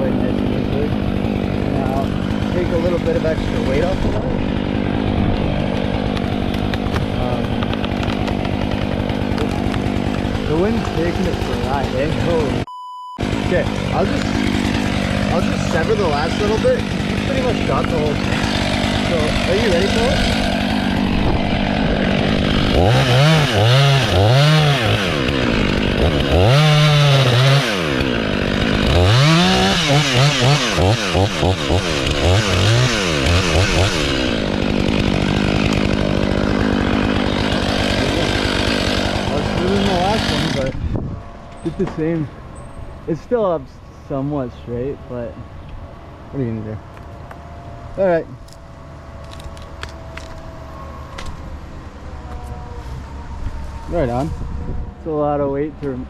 really nice and easily. Now, take a little bit of extra weight off of that. The wind's taking it for a ride, eh? Holy. Okay, I'll just sever the last little bit. You pretty much got the whole thing. So, are you ready for it? I was moving the last one, but it's the same. It's still up somewhat straight, but what are you gonna do? All right. Right on. It's a lot of weight to